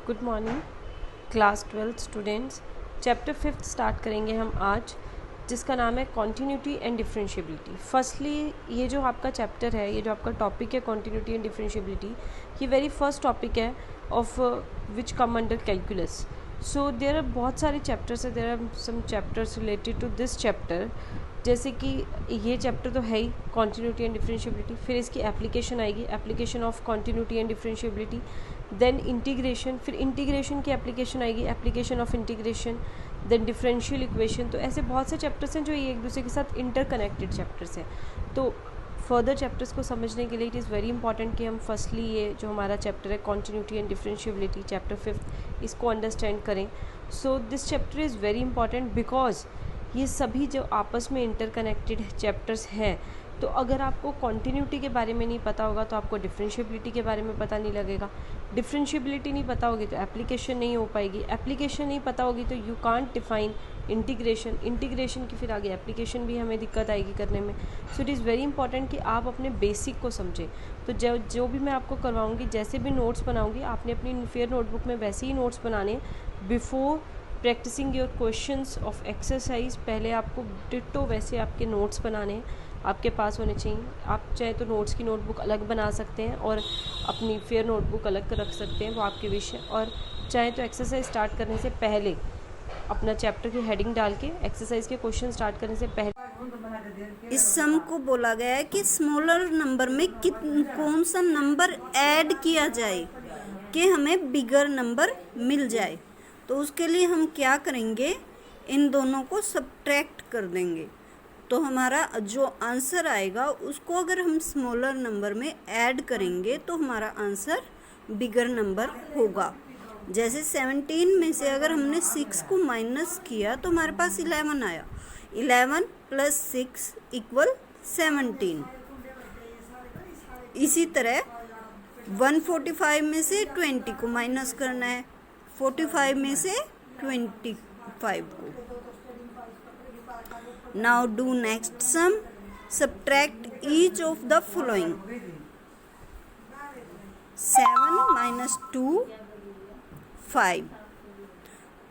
Good morning class 12 students. Chapter 5 start करेंगे हम आज, जिसका नाम है कॉन्टीन्यूटी एंड डिफरेंशिएबिलिटी। फर्स्टली ये जो आपका चैप्टर है, ये जो आपका टॉपिक है कॉन्टीन्यूटी एंड डिफरेंशिएबिलिटी, ये वेरी फर्स्ट टॉपिक है of which come under calculus. So there are बहुत सारे चैप्टर्स है, there are some chapters related to this chapter. जैसे कि ये चैप्टर तो है ही कॉन्टीन्यूटी एंड डिफरेंशिएबिलिटी, फिर इसकी एप्लीकेशन आएगी, application of continuity and differentiability, then integration, फिर इंटीग्रेशन की एप्लीकेशन आएगी, application of integration, then differential equation. तो ऐसे बहुत से चैप्टर्स हैं जो ये एक दूसरे के साथ इंटरकनेक्टेड चैप्टर्स हैं। तो फर्दर चैप्टर्स को समझने के लिए इट इज़ वेरी इंपॉर्टेंट कि हम फर्स्टली ये जो हमारा चैप्टर है कॉन्टीन्यूटी एंड डिफरेंशिएबिलिटी चैप्टर 5, इसको अंडरस्टैंड करें। So this chapter is very important because ये सभी जो आपस में इंटरकनेक्टेड चैप्टर्स हैं। तो अगर आपको कॉन्टीन्यूटी के बारे में नहीं पता होगा तो आपको डिफरेंशिएबिलिटी के बारे में पता नहीं लगेगा, डिफरेंशिएबिलिटी नहीं पता होगी तो एप्लीकेशन नहीं हो पाएगी, एप्लीकेशन नहीं पता होगी तो you can't define integration, integration की फिर आगे एप्लीकेशन भी हमें दिक्कत आएगी करने में। So it is very important कि आप अपने बेसिक को समझें। तो जो भी मैं आपको करवाऊँगी, जैसे भी नोट्स बनाऊँगी, आपने अपनी फेयर नोटबुक में वैसे ही नोट्स बनाने before practising your questions of exercise. पहले आपको डिट्टो वैसे आपके नोट्स बनाने आपके पास होने चाहिए। आप चाहे तो नोट्स की नोटबुक अलग बना सकते हैं और अपनी फेयर नोटबुक अलग रख सकते हैं, वो आपके विषय। और चाहे तो एक्सरसाइज स्टार्ट करने से पहले अपना चैप्टर की हेडिंग डाल के एक्सरसाइज के क्वेश्चन स्टार्ट करने से पहले इस सम को बोला गया है कि स्मॉलर नंबर में कौन सा नंबर ऐड किया जाए कि हमें बिगर नंबर मिल जाए। तो उसके लिए हम क्या करेंगे, इन दोनों को सब्ट्रैक्ट कर देंगे। तो हमारा जो आंसर आएगा उसको अगर हम स्मॉलर नंबर में ऐड करेंगे तो हमारा आंसर बिगर नंबर होगा। जैसे 17 में से अगर हमने 6 को माइनस किया तो हमारे पास 11 आया। 11 + 6 = 17। इसी तरह 145 में से 20 को माइनस करना है, 45 में से 25 को। Now do next sum. Subtract each of the following. 7 - 2 5।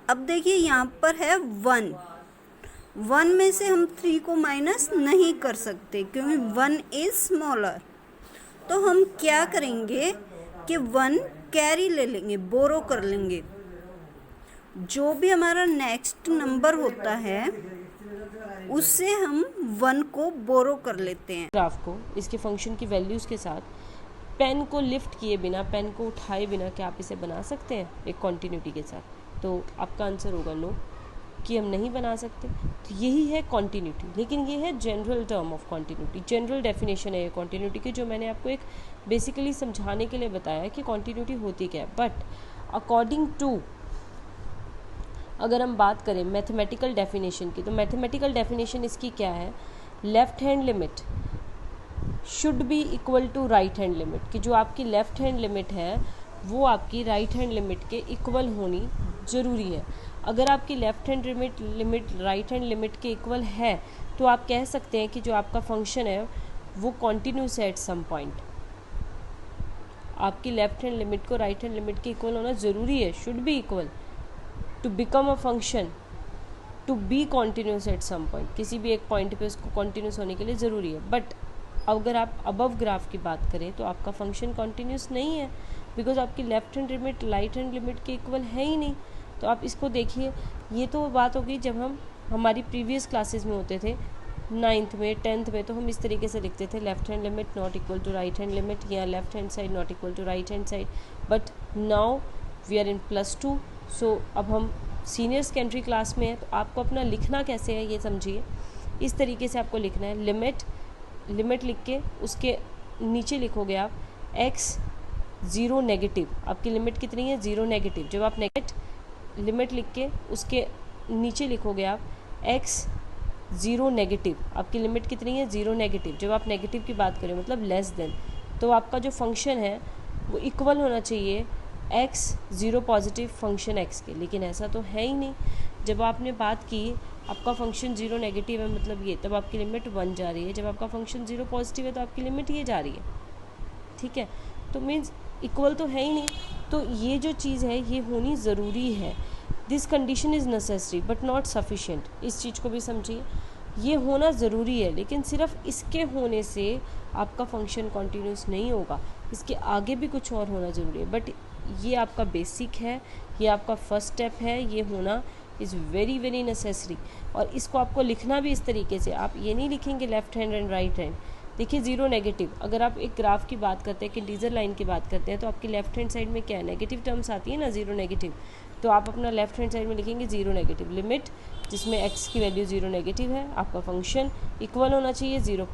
अब देखिए यहाँ पर है 1। 1 में से हम 3 को माइनस नहीं कर सकते क्योंकि 1 इज स्मॉलर। तो हम क्या करेंगे कि 1 कैरी ले लेंगे, बोरो कर लेंगे। जो भी हमारा नेक्स्ट नंबर होता है उससे हम 1 को बोरो कर लेते हैं। ग्राफ को इसके फंक्शन की वैल्यूज़ के साथ पेन को लिफ्ट किए बिना, पेन को उठाए बिना क्या आप इसे बना सकते हैं एक कॉन्टीन्यूटी के साथ? तो आपका आंसर होगा नो, कि हम नहीं बना सकते। तो यही है कॉन्टीन्यूटी, लेकिन ये है general term of continuity, general definition है ये कॉन्टीन्यूटी की, जो मैंने आपको एक बेसिकली समझाने के लिए बताया कि कॉन्टीन्यूटी होती क्या है। बट अकॉर्डिंग टू अगर हम बात करें मैथमेटिकल डेफिनेशन की, तो मैथमेटिकल डेफिनेशन इसकी क्या है? Left hand limit should be equal to right hand limit, कि जो आपकी लेफ्ट हैंड लिमिट है वो आपकी राइट हैंड लिमिट के इक्वल होनी ज़रूरी है। अगर आपकी left hand limit right hand limit के इक्वल है तो आप कह सकते हैं कि जो आपका फंक्शन है वो कॉन्टिन्यूस है एट सम पॉइंट। आपकी लेफ्ट हैंड लिमिट को राइट हैंड लिमिट के इक्वल होना ज़रूरी है, should be equal to become a function to be continuous at some point. किसी भी एक पॉइंट पे उसको कॉन्टीन्यूस होने के लिए ज़रूरी है। बट अगर आप अबव ग्राफ की बात करें तो आपका फंक्शन कॉन्टीन्यूस नहीं है, बिकॉज आपकी left hand limit right hand limit के इक्वल है ही नहीं। तो आप इसको देखिए, ये तो बात होगी जब हम हमारी प्रीवियस क्लासेस में होते थे 9th में 10th में, तो हम इस तरीके से लिखते थे left hand limit not equal to right hand limit, या left hand side not equal to right hand side. But now we are in +2, so अब हम सीनियर सेकेंडरी क्लास में है। तो आपको अपना लिखना कैसे है ये समझिए। इस तरीके से आपको लिखना है, लिमिट लिख के उसके नीचे लिखोगे आप x 0 नेगेटिव। आपकी लिमिट कितनी है? 0 नेगेटिव। जब आप लिमिट लिख के उसके नीचे लिखोगे आप x 0 नेगेटिव, आपकी लिमिट कितनी है? 0 नेगेटिव। जब आप नेगेटिव की बात करें मतलब लेस देन, तो आपका जो फंक्शन है वो इक्वल होना चाहिए x 0 पॉजिटिव फंक्शन x के, लेकिन ऐसा तो है ही नहीं। जब आपने बात की आपका फंक्शन 0 नेगेटिव है मतलब ये, तब आपकी लिमिट 1 जा रही है। जब आपका फंक्शन 0 पॉजिटिव है तो आपकी लिमिट ये जा रही है। ठीक है, तो मीन्स इक्वल तो है ही नहीं। तो ये जो चीज़ है ये होनी ज़रूरी है। This condition is necessary but not sufficient, इस चीज़ को भी समझिए। ये होना ज़रूरी है लेकिन सिर्फ इसके होने से आपका फंक्शन कॉन्टीन्यूस नहीं होगा, इसके आगे भी कुछ और होना ज़रूरी है। बट ये आपका बेसिक है, ये आपका फर्स्ट स्टेप है, ये होना इज़ वेरी वेरी नेसेसरी। और इसको आपको लिखना भी इस तरीके से, आप ये नहीं लिखेंगे left hand and right hand. देखिए ज़ीरो नेगेटिव, अगर आप एक ग्राफ की बात करते हैं, इंटीजर लाइन की बात करते हैं, तो आपकी लेफ्ट हैंड साइड में क्या है, नेगेटिव टर्म्स आती है ना, ज़ीरो नेगेटिव। तो आप अपना लेफ्ट हैंड साइड में लिखेंगे ज़ीरो नेगेटिव, लिमिट जिसमें x की वैल्यू ज़ीरो नेगेटिव है, आपका फंक्शन इक्वल होना चाहिए ज़ीरो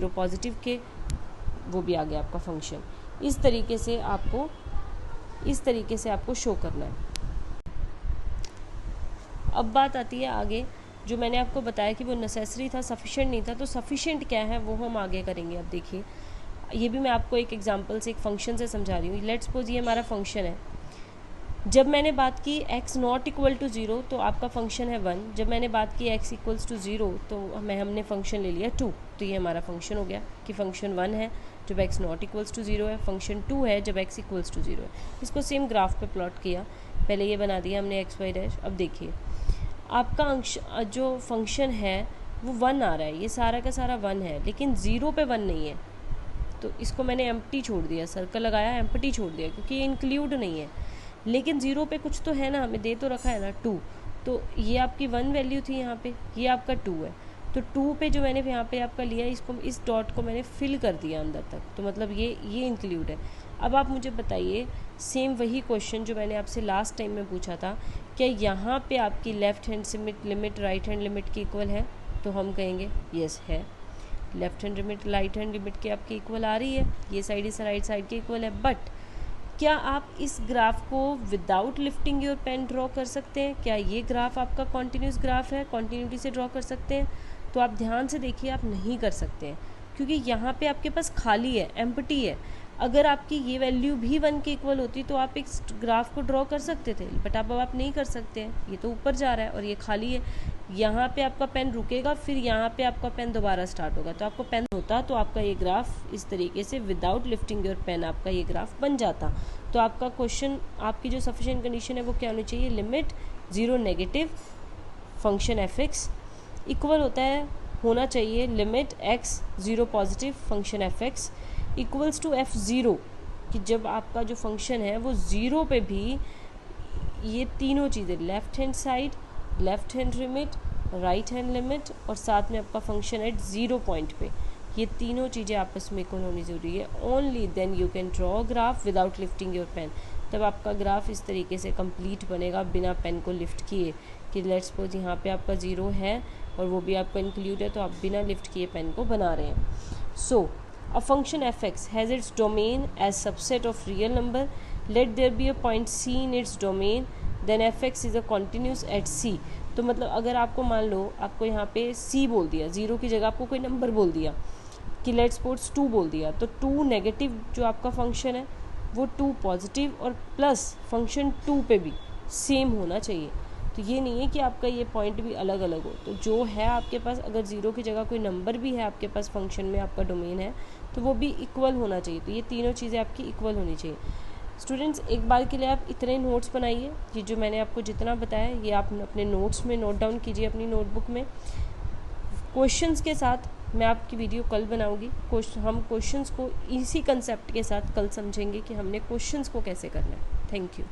पॉजिटिव के, वो भी आ गया आपका फंक्शन। इस तरीके से आपको शो करना है। अब बात आती है आगे, जो मैंने आपको बताया कि वो नेसेसरी था, सफिशिएंट नहीं था, तो सफिशिएंट क्या है वो हम आगे करेंगे। अब देखिए, ये भी मैं आपको एक एग्जांपल से, एक फंक्शन से समझा रही हूँ। लेट्स सपोज ये हमारा फंक्शन है। जब मैंने बात की x नॉट इक्वल टू 0 तो आपका फंक्शन है 1। जब मैंने बात की x इक्वल्स टू 0 तो हमने फंक्शन ले लिया 2। तो ये हमारा फंक्शन हो गया कि फंक्शन 1 है जब x नॉट इक्वल्स टू 0 है, फंक्शन 2 है जब x इक्वल्स टू 0 है। इसको सेम ग्राफ पे प्लॉट किया, पहले ये बना दिया हमने x y डैश। अब देखिए आपका अंश जो फंक्शन है वो 1 आ रहा है, ये सारा का सारा 1 है, लेकिन 0 पे 1 नहीं है। तो इसको मैंने एम्प्टी छोड़ दिया, सर्कल लगाया, एम्प्टी छोड़ दिया, क्योंकि ये इंक्लूड नहीं है। लेकिन 0 पे कुछ तो है ना, हमें दे तो रखा है ना 2। तो ये आपकी 1 वैल्यू थी यहाँ पे, ये आपका 2 है। तो 2 पे जो मैंने यहाँ पे आपका लिया, इसको, इस डॉट को मैंने फिल कर दिया अंदर तक, तो मतलब ये इंक्लूड है। अब आप मुझे बताइए, सेम वही क्वेश्चन जो मैंने आपसे लास्ट टाइम में पूछा था, क्या यहाँ पे आपकी left hand limit right hand limit की इक्वल है? तो हम कहेंगे येस है। Left hand limit right hand limit की आपकी इक्वल आ रही है, ये साइड इस राइट साइड की इक्वल है। बट क्या आप इस ग्राफ को without lifting your pen draw कर सकते हैं? क्या ये ग्राफ आपका कॉन्टीन्यूस ग्राफ है, कॉन्टीन्यूटी से ड्रॉ कर सकते हैं? तो आप ध्यान से देखिए, आप नहीं कर सकते हैं, क्योंकि यहाँ पे आपके पास खाली है, एम्प्टी है। अगर आपकी ये वैल्यू भी 1 के इक्वल होती तो आप एक ग्राफ को ड्रॉ कर सकते थे, बट अब आप नहीं कर सकते हैं। ये तो ऊपर जा रहा है और ये खाली है। यहाँ पे आपका पेन रुकेगा, फिर यहाँ पे आपका पेन दोबारा स्टार्ट होगा। तो आपको पेन होता तो आपका ये ग्राफ इस तरीके से विदाउट लिफ्टिंग योर पेन आपका ये ग्राफ बन जाता। तो आपका क्वेश्चन, आपकी जो सफिशिएंट कंडीशन है वो क्या होनी चाहिए, limit 0 negative function f(x) equal होना चाहिए limit x 0 positive function f(x) equals to f0, कि जब आपका जो फंक्शन है वो 0 पे भी ये तीनों चीज़ें, left hand side, left hand limit, right hand limit, और साथ में आपका फंक्शन एट 0 पॉइंट पे, ये तीनों चीज़ें आपस में इक्वल होनी ज़रूरी है। Only then you can draw graph without lifting your pen. तब आपका ग्राफ इस तरीके से कंप्लीट बनेगा बिना पेन को लिफ्ट किए, कि लेट्स सपोज यहाँ पे आपका 0 है और वो भी आपका इंक्लूड है, तो आप बिना लिफ्ट किए पेन को बना रहे हैं। सो a function f(x) has its domain as subset of real number. Let there be a point c in its domain, then f(x) is a continuous at c. तो मतलब अगर आपको मान लो आपको यहाँ पे c बोल दिया, 0 की जगह आपको कोई नंबर बोल दिया, कि लेट्स सपोज 2 बोल दिया, तो 2 नेगेटिव जो आपका फंक्शन है वो 2 पॉजिटिव और प्लस फंक्शन 2 पे भी सेम होना चाहिए। तो ये नहीं है कि आपका ये पॉइंट भी अलग अलग हो। तो जो है आपके पास, अगर 0 की जगह कोई नंबर भी है आपके पास फंक्शन में, आपका डोमेन है, तो वो भी इक्वल होना चाहिए। तो ये तीनों चीज़ें आपकी इक्वल होनी चाहिए। स्टूडेंट्स, एक बार के लिए आप इतने नोट्स बनाइए, ये जो मैंने आपको जितना बताया ये आप अपने नोट्स में नोट डाउन कीजिए, अपनी नोटबुक में। क्वेश्चंस के साथ मैं आपकी वीडियो कल बनाऊंगी। हम क्वेश्चंस को इसी कंसेप्ट के साथ कल समझेंगे कि हमने क्वेश्चंस को कैसे करना है। Thank you.